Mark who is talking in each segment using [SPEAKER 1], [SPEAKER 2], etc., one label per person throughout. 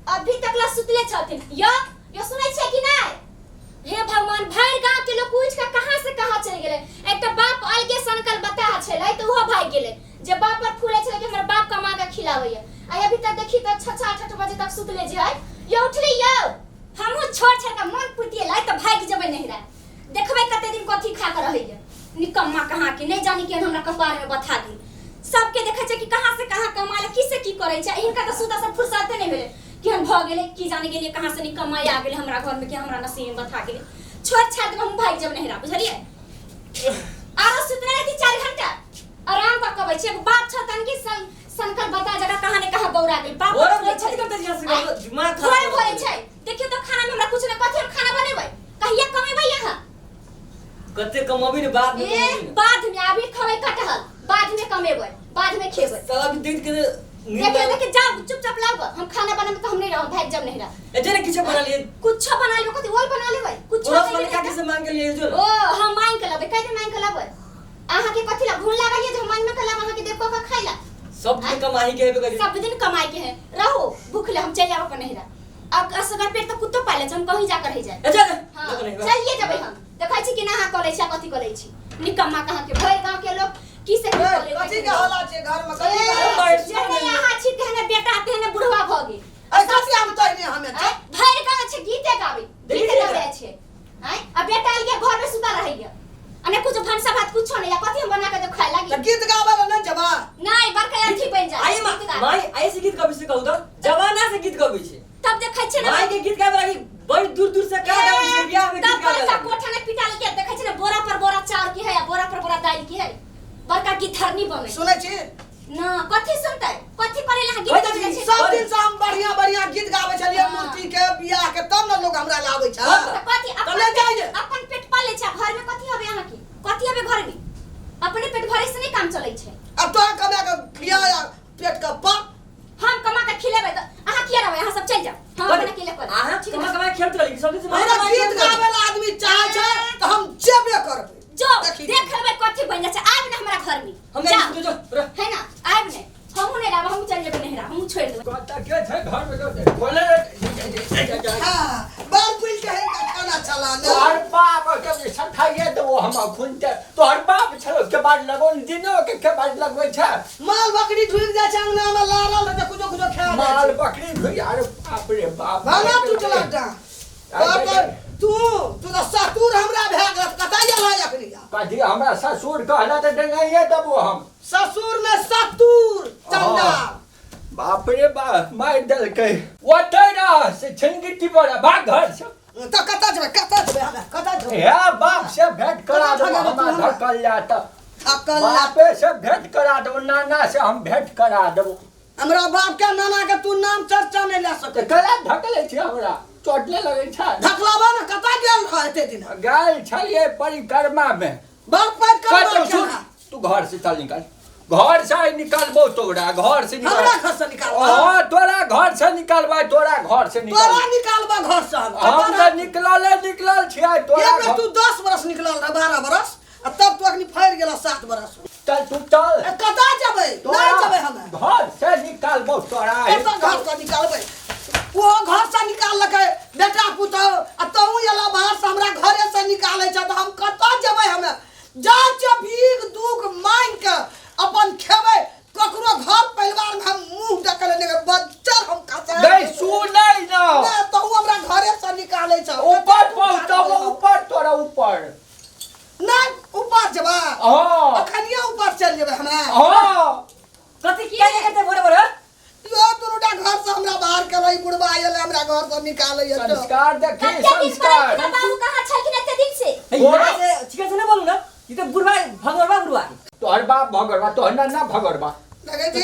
[SPEAKER 1] अभी तक ला सुतले छथिन यो सुनै छै कि नहीं? हे भगवान भर गांव के लोग पूछ के कहां से कहां चल गेले। एक तो बाप अलगे सनकल बता छलै तो वो भाग गेले जे बाप पर फूले छलै कि हमर बाप कमा के खिलावैया। आ अभी तक देखी त 6-8 बजे तक सुतले जे यो उठली यो हमहु छोड़ के मन पुतिए त भाग जेबै नहिरा। देखबै कते दिन कथी खा के रहैया निकम्मा कहां के नहीं जानी के हमरा कपार में बथा दी। सबके देखै छै कि कहां से कहां कमा ले किसे की करै छै। इनका त सुता से फुर्सत नहीं भेले कि हम भ गेले की जाने गेलिए कहां से निकम्मा आ गेले हमरा घर में कि हमरा नसीब में बथा गेले। छोड़ छाड़ हम भाग जब नहिरा बुझलिए। आरो सुतने रहती 4 घंटा आराम का कबै छै। बाप छ तन की संकल बता जगह कहां ने कहां बौरा गेल बाप बोलै छै त दिमाग खराब होय छै। देखियो तो खाना में हमरा कुछ न कथि हम खाना बनेबै कहिया कमेबै यहां
[SPEAKER 2] कते कमाबी रे बाद में
[SPEAKER 1] बाद में अभी खबै कटहल बाद में कमेबै बाद में खेबै।
[SPEAKER 2] साला भी दिन के
[SPEAKER 1] देखे जाओ चुपचाप लाओ हम खाना बनाने तो हम नहीं रहो भाग जब नहीं रहा।
[SPEAKER 2] एजे ने किछ बना लिए
[SPEAKER 1] कुछ बना लेबो कथि ओल बना लेबै कुछ
[SPEAKER 2] ओरस वाले काके से मांग के लिए जो
[SPEAKER 1] ओ हम मांग के लेबै कहि मांग के लेबै। आहा के कथि ला भूल लागलिए जे हम मांग में के लेब आहा के देखो का खाइला
[SPEAKER 2] सब दिन कमाई के हेबे करी
[SPEAKER 1] सब दिन कमाई के है रहो भूख ले हम चल जाओ अपन नहिरा। अब असगर पेट तो कुत्तो पाले हम कहीं जा कर रह जाए।
[SPEAKER 2] एजे
[SPEAKER 1] हां चलिए जबै हम देखै छी कि ना हां करै छी कथि करै छी निकम्मा कहां के भर गांव के लोग की से की करे
[SPEAKER 3] कथि के हला छै घर में कथि के
[SPEAKER 1] जेने यहाँ छी तेने बेटा तेने बुढ़वा भ गेल।
[SPEAKER 3] ए कथि हम तो नहीं हमें
[SPEAKER 1] भर गांव छै गीते गावे छै हैं अब बेटा आइए घर में सुता रहैया अने कुछ भंसा भात कुछ नहीं या कथि हम बना के दे खाए लागी
[SPEAKER 3] गीत गावे ला नहीं जबा
[SPEAKER 1] नहीं बरका अथी बन जा
[SPEAKER 2] आई माई आई से गीत कबे से कहू त जवाना से गीत गबै छै
[SPEAKER 1] तब देखै छै ना
[SPEAKER 2] माई के गीत गावे लागी बड़ी दूर दूर से का गावे छै बियाह में गीत गावे
[SPEAKER 1] तब कोठा ने पिटाल के देखै छै ना बोरा पर बोरा चाउर की है या बोरा पर बोरा दाल की है बरका गिथरनी बने
[SPEAKER 3] सुनै छी
[SPEAKER 1] ना कथि सुनतै कथि करे ला गीत गाबै छै।
[SPEAKER 3] सब दिन से हम बढ़िया बढ़िया गीत गावे छलिए मूर्ति के बियाह के तब न लोग हमरा लाबै छ
[SPEAKER 1] कथि अपन पेट पाले छै घर में कथि हबे अहाँ की कथि हबे घर में अपने पेट भरे से नहीं काम चलै छै।
[SPEAKER 3] अब तो कमा के खिया पेट का पाप
[SPEAKER 1] हम कमा के खिलेबै त अहाँ किया रहबै अहाँ सब चल जाओ हम अपना के ले कर
[SPEAKER 2] आहा कमा खेलत रही सब दिन
[SPEAKER 3] हमरा गीत गावे ला आदमी चाहे छै त हम जेबे करबै
[SPEAKER 1] जो देखबै कथि बन जा छै आब न हमरा घर में
[SPEAKER 2] हम जो
[SPEAKER 1] है ना आब ने हम नहीं रहब हम चल जेबै नहिरा हम छोड़ देबै
[SPEAKER 4] कहता के छै घर में बोले
[SPEAKER 3] हां बाल पुल के है खाना चलाना
[SPEAKER 4] तोहर बाप के सखाइए तो हम खुनते तोहर बाप छलो के बाद लगोन दिनो के बाद लगबै छै
[SPEAKER 3] माल बकरी ढुक जा छै अंगना में लारल त कुछो कुछो खा
[SPEAKER 4] माल बकरी भई अरे बाप रे बाप
[SPEAKER 3] भाना टूटला टा बाप तू तो ससुर हमरा भए गेल कतै गेला अखनी
[SPEAKER 4] कथी हमरा ससुर कहला त डंगाइए देबो हम
[SPEAKER 3] ससुर ने सतुर चंदा
[SPEAKER 4] बाप रे बाप मार देलकै ओतैरा से छनगिट्टी पर भाग घर से
[SPEAKER 3] तो कतै जेबै
[SPEAKER 4] हे बाप से भेंट करा दो हमरा धकल जा त
[SPEAKER 3] अकल
[SPEAKER 4] बापे से भेंट करा दो नाना से हम भेंट करा देबो
[SPEAKER 3] हमरा बाप के नाना के तू नाम चर्चा नहीं ले सके
[SPEAKER 4] कला धकले छै हमरा चोटले लगै छै
[SPEAKER 3] ढकलाबा न कतै गेल रह एते दिन
[SPEAKER 4] गाल छलिए परिक्रमा में
[SPEAKER 3] बाप पर
[SPEAKER 4] कतो
[SPEAKER 3] कर
[SPEAKER 4] सुन तू घर से चल निकल घर से निकालबो तोरा घर से निकाल
[SPEAKER 3] हमरा घर से निकाल
[SPEAKER 4] हां तोरा घर से निकालबा तोरा घर से निकाल
[SPEAKER 3] तोरा निकालबा घर से
[SPEAKER 4] हम त निकलल छियै तोरा
[SPEAKER 3] एक तू 10 बरस निकलल रह 12 बरस आ तब तो अखनी फैर गेला 7 बरस
[SPEAKER 4] चल तू चल
[SPEAKER 3] कतै जेबै नहीं जेबै हम
[SPEAKER 4] घर से निकालबो तोरा
[SPEAKER 3] एत घर से निकालबै वो घर से निकाललकै बेटा पुतो आ तऊ एला बाहर से हमरा घरे से निकालै छ त हम कतौ जेबै हम जा छ भीख दुख मांग के अपन खेबै ककरो घर परिवार में हम मुंह ढकले ने बच्चा हम कसा
[SPEAKER 4] गई सुनै न
[SPEAKER 3] तऊ हमरा घरे से निकालै छ
[SPEAKER 4] ऊपर पहुंचबो ऊपर तोरा ऊपर
[SPEAKER 3] नहीं ऊपर जेबा
[SPEAKER 4] हां
[SPEAKER 3] अखनिया ऊपर चल जेबै हमरा
[SPEAKER 4] हां
[SPEAKER 2] कथि किया करते बोरे बोरे
[SPEAKER 3] यो तोरा घर से हमरा बाहर करई बुढ़बा आइले हमरा घर से निकालै छ
[SPEAKER 4] संस्कार देखी संस्कार
[SPEAKER 1] बाबू कहां छै कि एते दिन से
[SPEAKER 2] बोरा से चिकन से नहीं बोलू ना ये तो बुढ़वा भगरवा बुढ़वा
[SPEAKER 4] तोहर बाप भगरवा तोहर ना भगरवा
[SPEAKER 3] लगे जी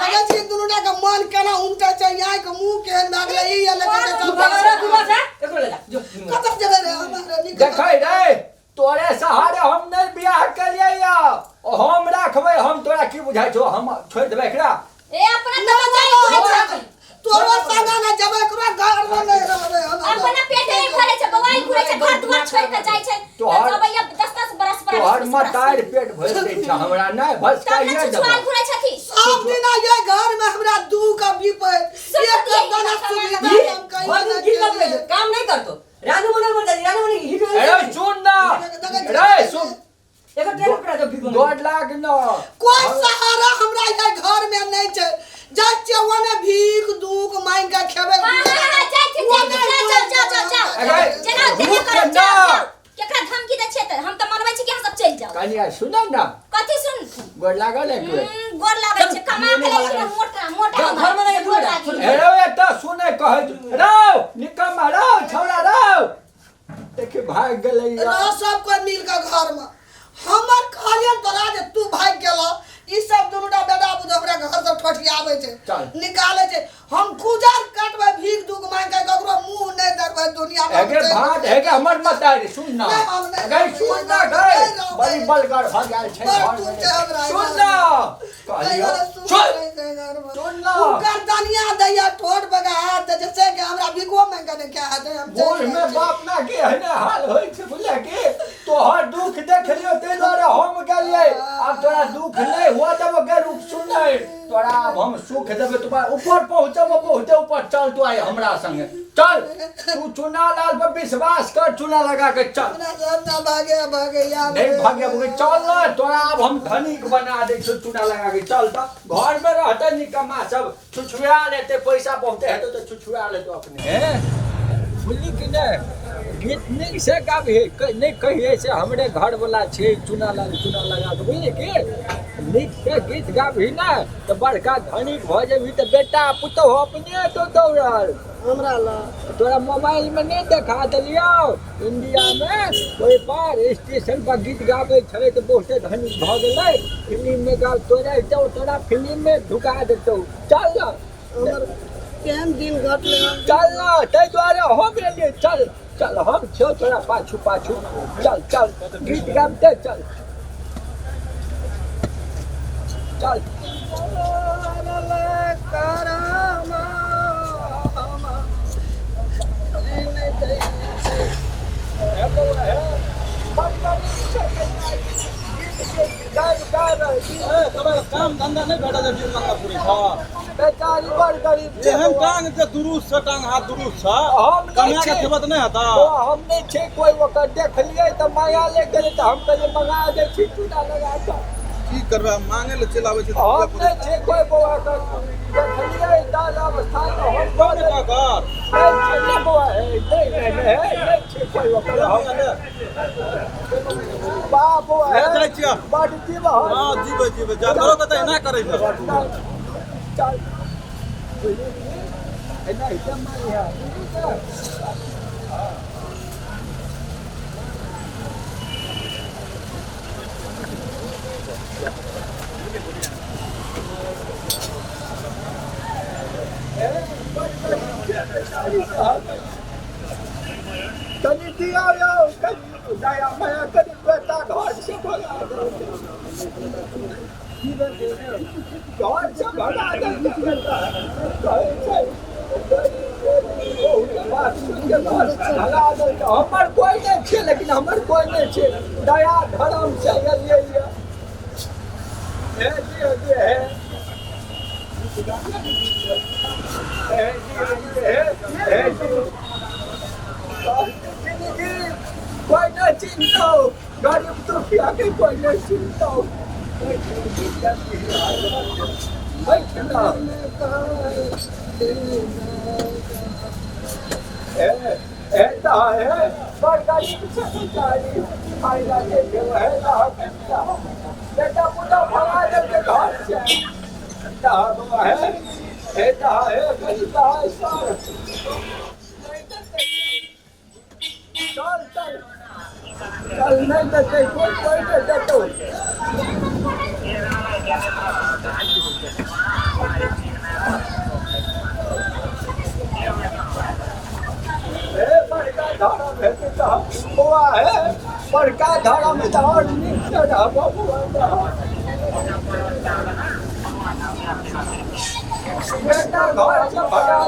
[SPEAKER 1] लगे
[SPEAKER 3] जी दुनुटा के मन केना उमटा छै यहाँ के मुंह केहन लागले ई लगे
[SPEAKER 2] तू भगरवा बुढ़वा से एको ले जा जो
[SPEAKER 3] कतऽ जेबै रे हमरा निकल
[SPEAKER 4] देखै रे तोरे सहारे हम नहीं बियाह करिए या हम राखबै हम तोरा की बुझाइ छौ हम छोड़ देबै एकरा
[SPEAKER 1] ए अपना तो जाई छै
[SPEAKER 3] तोरो संगा ना जेबै एकरा घर में नहीं रहबै हम
[SPEAKER 1] अपना पेटे ही भरे छै बवाल घुरे छै घर दुआर छोड़ के जाई छै जबैया 10-10 बरस पर
[SPEAKER 4] तोहर मतार पेट भर दै छै हमरा नहीं भस
[SPEAKER 1] तब
[SPEAKER 4] कहिए
[SPEAKER 1] छुछुआल घुरे छथि
[SPEAKER 3] सब दिन ये घर में हमरा दू का विपद एक
[SPEAKER 2] लगे काम नहीं करतो रानू बनल बन जाती रानू बन हिट हो
[SPEAKER 4] अरे सुन ना अरे सुन
[SPEAKER 2] एक ट्रेन करा दो बिगो
[SPEAKER 4] 2 लाख न
[SPEAKER 3] कोई सहारा हमरा ये घर में नहीं छै जा चवने भीख दुख मांग के खेबे
[SPEAKER 1] केकरा धमकी दै छै त हम त मनबै छी कि अहाँ सब चल जाओ
[SPEAKER 4] कनिया सुन ना
[SPEAKER 1] कथि सुन
[SPEAKER 4] गोड़ लागल है के
[SPEAKER 1] गोर लागै छै कमा के लै छै मोटा मोटा
[SPEAKER 2] घर में नहीं दूर
[SPEAKER 4] हेरो एटा सुने कहै रौ निकम्मा रौ छौड़ा रौ देखे भाग गेलै
[SPEAKER 3] रह सब कोई मिल के घर में हमर कहलियन तोरा जे तू भाग गेला ई सब दुनुटा बेटा बुझ हमरा घर से ठठियाबै छै
[SPEAKER 4] चल।
[SPEAKER 3] निकाले छै हम गुजर कटबै भीख दुख मांग के ककरो मुंह नहीं दरबै दुनिया में
[SPEAKER 4] एगे भात एगे हमर मतारी सुन ना
[SPEAKER 3] नहीं, हम नहीं
[SPEAKER 4] गई सुन ना गई
[SPEAKER 3] नहीं,
[SPEAKER 4] बड़ी
[SPEAKER 3] नहीं,
[SPEAKER 4] बलगर भाग गेल छै
[SPEAKER 3] बड़
[SPEAKER 4] घर
[SPEAKER 3] तू
[SPEAKER 4] में।
[SPEAKER 3] के हमरा
[SPEAKER 4] सुन ना कहलियो सुन सुन ना
[SPEAKER 3] गर्दनिया दैया ठोट बगा हाथ दे जैसे कि हमरा भिखो मांग के क्या हाथ हम
[SPEAKER 4] बोल में बाप ना के हने हाल होई छै बुझले के तोहर दुख देख लियो ते द्वारा हम गेलिए अब तोरा दुख नहीं हुआ तब के रुक सुन नहीं तोरा अब हम सुख देबे तुम्हारे ऊपर पहुंचब बहुते ऊपर चल तू आए हमरा संगे चल तू चुना लाल पर विश्वास कर चुना लगा के चल
[SPEAKER 3] हमरा सब ना भागे या
[SPEAKER 4] नहीं भाग्य बुगे चल ना तोरा अब हम धनिक बना दे छो चुना लगा के चल त घर में रहते निकम्मा सब छुछुआ लेते पैसा बहुते है तो छुछुआ ले तो अपने बुझली कि नहीं गीत नहीं से गाबे नहीं कहिए से हमरे घर वाला छे चुना लगा के बुझली कि नीक से गीत गाबी ना तो बड़का धनिक भ जेबी तो बेटा पुतो अपने तो दौड़ल
[SPEAKER 3] हमरा ला
[SPEAKER 4] तोरा मोबाइल में नहीं देखा दिलियो इंडिया में कोई पार स्टेशन पर गीत गाबे छले तो बहुते धनिक भ गेलै फिल्म में गा तोरा फिल्म में ढुका देतौ चल ना
[SPEAKER 3] हमर केहन दिन घटले
[SPEAKER 4] चल ना तै द्वारे हम एलिए चल चल हम छो तोरा पाछू पाछू चल चल गीत गाबते चल चल
[SPEAKER 5] काम धंधा नहीं भेटा जब जीवन पूरी था
[SPEAKER 4] बेचारी बड़ गरीब
[SPEAKER 5] एहन टांग के दुरुस्त से टांग हाथ दुरुस्त था
[SPEAKER 4] हम नहीं
[SPEAKER 5] कन्या के
[SPEAKER 4] छे।
[SPEAKER 5] खेबत नहीं था
[SPEAKER 4] हम नहीं छे कोई वक्त देख लिए तो माया ले गेले तो हम कहले मंगा दे छी चूड़ा लगा के
[SPEAKER 5] की करबे मांगे ले चलावे छै
[SPEAKER 4] हम नहीं छे कोई बउआ का देख लिए दाल अवस्था तो हम
[SPEAKER 5] कौन का कर
[SPEAKER 4] नहीं छे नहीं बउआ है नहीं छे कोई वक्त बाप बउआ
[SPEAKER 5] है
[SPEAKER 4] है
[SPEAKER 5] जाय छियै
[SPEAKER 4] बड़ जीव है
[SPEAKER 5] हां जीवे जीवे जा करो के त ना करे छै
[SPEAKER 4] चल नहीं जमा है कनी दिया यो कनी दया माया कनी बेटा घर से भगा दे घर से भगा दे बेटा कहे छै हमर कोई नहीं छे लेकिन हमर कोई नहीं छे दया धर्म से एलिए ये है कोई नहीं चिंता गरीब तो क्या के कोई नहीं चिंता ऐसा है पर गरीब से बेचारी फायदा देते है बेटा पूरा भगा देते घर से है गरीब है चल चल चल नहीं देते कोई नहीं देते बड़का धर्म है तो हुआ है बड़का धर्म है तो और नीचे रहो बेटा घर से भगा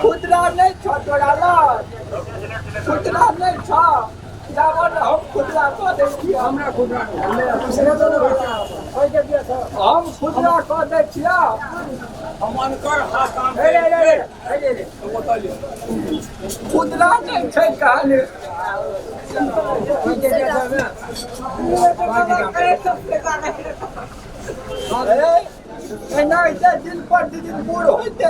[SPEAKER 4] खुदरा नहीं छ तोरा खुदरा नहीं छ जावन हम खुदरा को देखिए हमरा खुदरा हम खुदरा कह दै छियै खुदरा नहि छै कहले एना दिन पर दिन बूढ़ होइते